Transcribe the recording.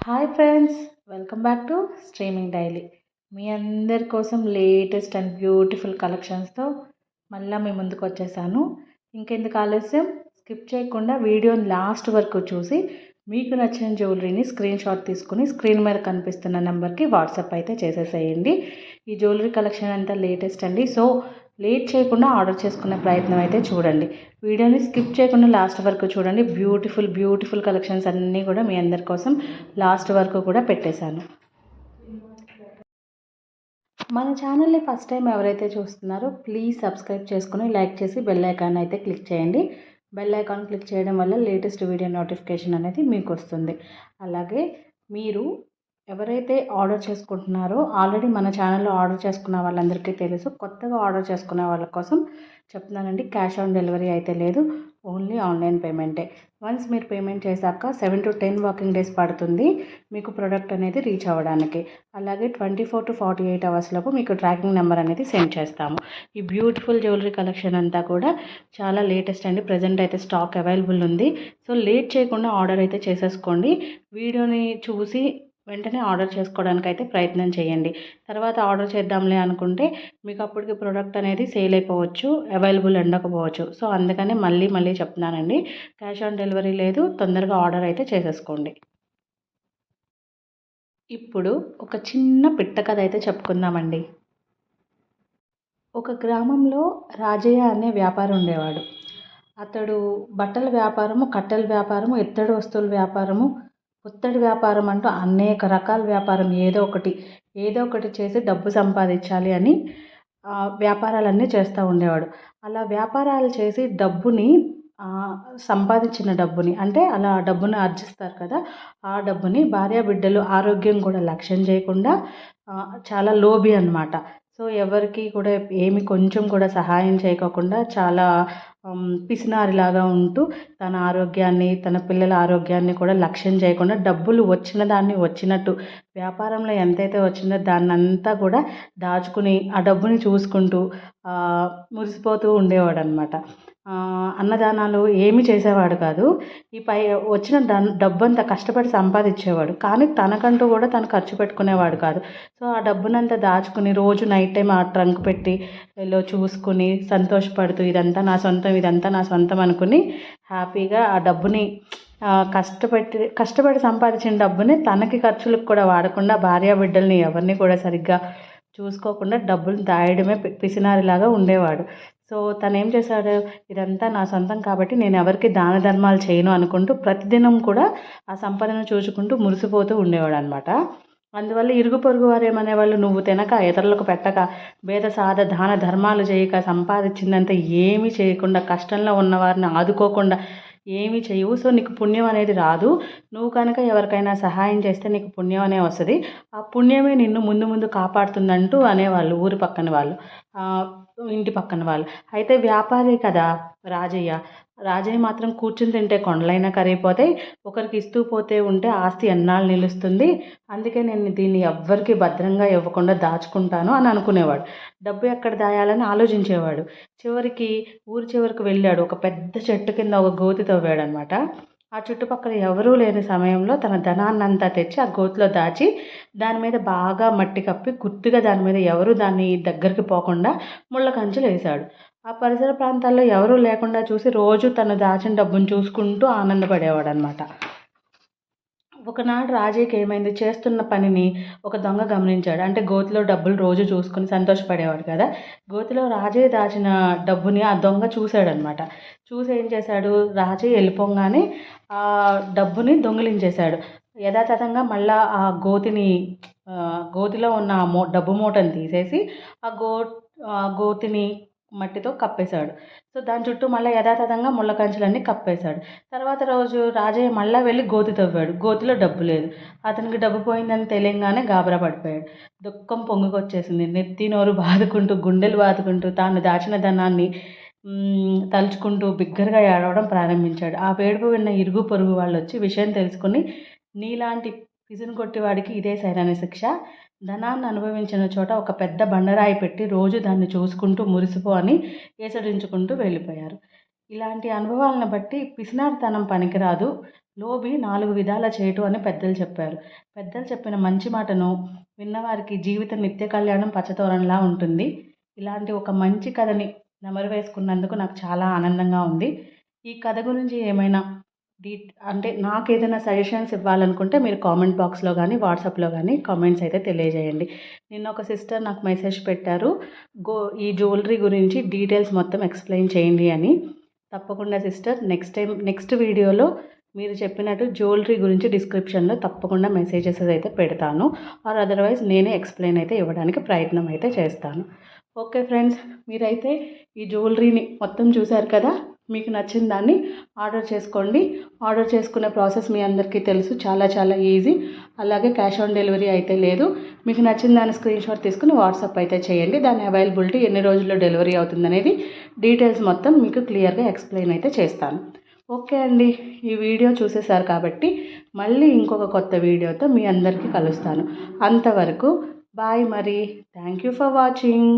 Hi friends, welcome back to streaming daily. మీ అందరి కోసం లేటెస్ట్ అండ్ బ్యూటిఫుల్ కలెక్షన్స్తో మళ్ళీ మీ ముందుకు వచ్చేసాను. ఇంకెందుకు ఆలస్యం, స్కిప్ చేయకుండా వీడియోని లాస్ట్ వరకు చూసి మీకు నచ్చిన జ్యువెలరీని స్క్రీన్ షాట్ తీసుకుని స్క్రీన్ మీద కనిపిస్తున్న నెంబర్కి వాట్సాప్ అయితే చేసేసేయండి. ఈ జ్యువెలరీ కలెక్షన్ అంతా లేటెస్ట్ అండి. సో లేట్ చేయకుండా ఆర్డర్ చేసుకునే ప్రయత్నం అయితే చూడండి. వీడియోని స్కిప్ చేయకుండా లాస్ట్ వరకు చూడండి. బ్యూటిఫుల్ కలెక్షన్స్ అన్నీ కూడా మీ అందరి కోసం లాస్ట్ వరకు కూడా పెట్టేశాను. మన ఛానల్ని ఫస్ట్ టైం ఎవరైతే చూస్తున్నారో ప్లీజ్ సబ్స్క్రైబ్ చేసుకుని లైక్ చేసి బెల్ ఐకాన్ అయితే క్లిక్ చేయండి. బెల్ ఐకాన్ క్లిక్ చేయడం వల్ల లేటెస్ట్ వీడియో నోటిఫికేషన్ అనేది మీకు వస్తుంది. అలాగే మీరు ఎవరైతే ఆర్డర్ చేసుకుంటున్నారో ఆల్రెడీ మన ఛానల్లో ఆర్డర్ చేసుకున్న వాళ్ళందరికీ తెలుసు. కొత్తగా ఆర్డర్ చేసుకునే వాళ్ళ కోసం చెప్తున్నానండి, క్యాష్ ఆన్ డెలివరీ అయితే లేదు, ఓన్లీ ఆన్లైన్ పేమెంటే. వన్స్ మీరు పేమెంట్ చేశాక 7 to 10 వర్కింగ్ డేస్ పడుతుంది మీకు ప్రోడక్ట్ అనేది రీచ్ అవ్వడానికి. అలాగే 24 to 48 అవర్స్లోపు మీకు ట్రాకింగ్ నెంబర్ అనేది సెండ్ చేస్తాము. ఈ బ్యూటిఫుల్ జ్యువెలరీ కలెక్షన్ అంతా కూడా చాలా లేటెస్ట్ అండి. ప్రజెంట్ అయితే స్టాక్ అవైలబుల్ ఉంది. సో లేట్ చేయకుండా ఆర్డర్ అయితే చేసేసుకోండి. వీడియోని చూసి వెంటనే ఆర్డర్ చేసుకోవడానికి అయితే ప్రయత్నం చేయండి. తర్వాత ఆర్డర్ చేద్దాంలే అనుకుంటే మీకు అప్పటికి ప్రోడక్ట్ అనేది సేల్ అయిపోవచ్చు, అవైలబుల్ ఉండకపోవచ్చు. సో అందుకనే మళ్ళీ చెప్తున్నానండి, క్యాష్ ఆన్ డెలివరీ లేదు, తొందరగా ఆర్డర్ అయితే చేసేసుకోండి. ఇప్పుడు ఒక చిన్న పిట్ట కథ అయితే చెప్పుకుందామండి. ఒక గ్రామంలో రాజయ్య అనే వ్యాపారి ఉండేవాడు. అతడు బట్టల వ్యాపారము, కట్టెల వ్యాపారము, ఇత్తడి వస్తువుల వ్యాపారము, పుత్తడి వ్యాపారం అంటూ అనేక రకాల వ్యాపారం ఏదో ఒకటి చేసి డబ్బు సంపాదించాలి అని వ్యాపారాలన్నీ చేస్తూ ఉండేవాడు. అలా వ్యాపారాలు చేసి సంపాదించిన డబ్బుని, అంటే అలా డబ్బును ఆర్జిస్తారు కదా, ఆ డబ్బుని భార్య బిడ్డలు ఆరోగ్యం కూడా లక్ష్యం చేయకుండా చాలా లోబి అన్నమాట. సో ఎవరికి కూడా ఏమి కొంచెం కూడా సహాయం చేయకోకుండా చాలా పిసినారిలాగా ఉంటూ తన ఆరోగ్యాన్ని, తన పిల్లల ఆరోగ్యాన్ని కూడా లక్ష్యం చేయకుండా డబ్బులు వచ్చిన దాన్ని వచ్చినట్టు, వ్యాపారంలో ఎంతైతే వచ్చిందో దాన్నంతా కూడా దాచుకుని ఆ డబ్బుని చూసుకుంటూ మురిసిపోతూ ఉండేవాడు అనమాట. అన్నదానాలు ఏమీ చేసేవాడు కాదు. ఈ వచ్చిన డబ్బంతా కష్టపడి సంపాదించేవాడు, కానీ తనకంటూ కూడా తను ఖర్చు పెట్టుకునేవాడు కాదు. సో ఆ డబ్బునంతా దాచుకుని రోజు నైట్ టైం ఆ ట్రంక్ పెట్టి చూసుకుని సంతోషపడుతూ ఇదంతా నా సొంతం అనుకుని హ్యాపీగా ఆ డబ్బుని కష్టపడి సంపాదించిన డబ్బుని తనకి ఖర్చులకు కూడా వాడకుండా భార్య బిడ్డల్ని ఎవరిని కూడా సరిగ్గా చూసుకోకుండా డబ్బులు దాయడమే పిసినారిలాగా ఉండేవాడు. సో తను ఏం చేశాడు, ఇదంతా నా సొంతం కాబట్టి నేను ఎవరికి దాన ధర్మాలు చేయను అనుకుంటూ ప్రతిదినం కూడా ఆ సంపదను చూసుకుంటూ మురిసిపోతూ ఉండేవాడు అనమాట. అందువల్ల ఇరుగు పొరుగు వారు ఏమనేవాళ్ళు, నువ్వు తినక ఇతరులకు పెట్టక భేద సాధ దాన ధర్మాలు చేయక సంపాదించిందంతా ఏమీ చేయకుండా కష్టంలో ఉన్నవారిని ఆదుకోకుండా ఏమీ చేయవు, సో నీకు పుణ్యం అనేది రాదు. నువ్వు కనుక ఎవరికైనా సహాయం చేస్తే నీకు పుణ్యం అనే వస్తుంది, ఆ పుణ్యమే నిన్ను ముందు కాపాడుతుందంటూ అనేవాళ్ళు ఊరి పక్కన వాళ్ళు, ఇంటి పక్కన వాళ్ళు. అయితే వ్యాపారి కదా రాజయ్య మాత్రం కూర్చుని తింటే కొండలైనా కరిగిపోతాయి, ఒకరికి ఇస్తూ పోతే ఉంటే ఆస్తి ఎన్నాళ్ళు నిలుస్తుంది, అందుకే నేను దీన్ని ఎవ్వరికి భద్రంగా ఇవ్వకుండా దాచుకుంటాను అని అనుకునేవాడు. డబ్బు ఎక్కడ దాయాలని ఆలోచించేవాడు. ఊరి చివరికి వెళ్ళాడు. ఒక పెద్ద చెట్టు కింద ఒక గోతి తవ్వాడు అనమాట. ఆ చుట్టుపక్కల ఎవరూ లేని సమయంలో తన ధనాన్నంతా తెచ్చి ఆ గోతిలో దాచి దాని మీద బాగా మట్టి కప్పి గుర్తుగా దాని మీద ఎవరు దాన్ని దగ్గరికి పోకుండా ముళ్ళ కంచెలు వేశాడు. ఆ పరిసర ప్రాంతాల్లో ఎవరూ లేకుండా చూసి రోజు తను దాచిన డబ్బును చూసుకుంటూ ఆనందపడేవాడు అనమాట. ఒకనాడు రాజయ్యకి ఏమైంది, చేస్తున్న పనిని ఒక దొంగ గమనించాడు. అంటే గోతిలో డబ్బులు రోజు చూసుకుని సంతోషపడేవాడు కదా, గోతిలో రాజయ్య దాచిన డబ్బుని ఆ దొంగ చూశాడనమాట. చూసి ఏం చేశాడు, రాజయ్య వెళ్ళిపోగానే ఆ డబ్బుని దొంగిలించేశాడు. యథాతథంగా మళ్ళా ఆ గోతిలో ఉన్న డబ్బు మూటను తీసేసి ఆ గోతిని మట్టితో కప్పేశాడు. సో దాని చుట్టూ మళ్ళీ యథాతథంగా ముళ్ళ కంచెలన్నీ కప్పేశాడు. తర్వాత రోజు రాజయ్య మళ్ళీ వెళ్ళి గోతి తవ్వాడు. గోతిలో డబ్బు లేదు. అతనికి డబ్బు పోయిందని తెలియగానే గాబరా పడిపోయాడు. దుఃఖం పొంగుకొచ్చేసింది. నెత్తి నోరు బాదుకుంటూ, గుండెలు బాదుకుంటూ తాను దాచిన ధనాన్ని తలుచుకుంటూ బిగ్గరగా ఏడవడం ప్రారంభించాడు. ఆ ఏడుపు విన్న ఇరుగు పొరుగు వాళ్ళు వచ్చి విషయం తెలుసుకుని, నీలాంటి పిసిని కొట్టేవాడికి ఇదే సరైన శిక్ష, ధనాన్ని అనుభవించిన చోట ఒక పెద్ద బండరాయి పెట్టి రోజు దాన్ని చూసుకుంటూ మురిసిపో అని ఏసడించుకుంటూ వెళ్ళిపోయారు. ఇలాంటి అనుభవాలను బట్టి పిసినారితనం పనికిరాదు, లోబి 4 విధాల చేటు అని పెద్దలు చెప్పారు. పెద్దలు చెప్పిన మంచి మాటను విన్నవారికి జీవిత నిత్య కళ్యాణం పచ్చతోరణంలా ఉంటుంది. ఇలాంటి ఒక మంచి కథని నెమరు వేసుకున్నందుకు నాకు చాలా ఆనందంగా ఉంది. ఈ కథ గురించి ఏమైనా అంటే నాకేదైనా సజెషన్స్ ఇవ్వాలనుకుంటే మీరు కామెంట్ బాక్స్లో కానీ వాట్సాప్లో కానీ కామెంట్స్ అయితే తెలియజేయండి. నిన్న ఒక సిస్టర్ నాకు మెసేజ్ పెట్టారు, ఈ జ్యువెలరీ గురించి డీటెయిల్స్ మొత్తం ఎక్స్ప్లెయిన్ చేయండి అని. తప్పకుండా సిస్టర్, నెక్స్ట్ వీడియోలో మీరు చెప్పినట్టు జ్యువెలరీ గురించి డిస్క్రిప్షన్లో తప్పకుండా మెసేజెస్ అయితే పెడతాను. ఆర్ అదర్వైజ్ నేనే ఎక్స్ప్లెయిన్ అయితే ఇవ్వడానికి ప్రయత్నం అయితే చేస్తాను. ఓకే ఫ్రెండ్స్, మీరైతే ఈ జ్యువెలరీని మొత్తం చూశారు కదా. మీకు నచ్చిన దాన్ని ఆర్డర్ చేసుకోండి. ఆర్డర్ చేసుకునే ప్రాసెస్ మీ అందరికీ తెలుసు, చాలా చాలా ఈజీ. అలాగే క్యాష్ ఆన్ డెలివరీ అయితే లేదు. మీకు నచ్చిన దాన్ని స్క్రీన్ షాట్ తీసుకుని వాట్సాప్ అయితే చేయండి. దాని అవైలబిలిటీ ఎన్ని రోజుల్లో డెలివరీ అవుతుంది అనేది డీటెయిల్స్ మొత్తం మీకు క్లియర్గా ఎక్స్ప్లెయిన్ అయితే చేస్తాను. ఓకే అండి, ఈ వీడియో చూసేశారు కాబట్టి మళ్ళీ ఇంకొక కొత్త వీడియోతో మీ అందరికీ కలుస్తాను. అంతవరకు బాయ్ మరి. Thank you for watching.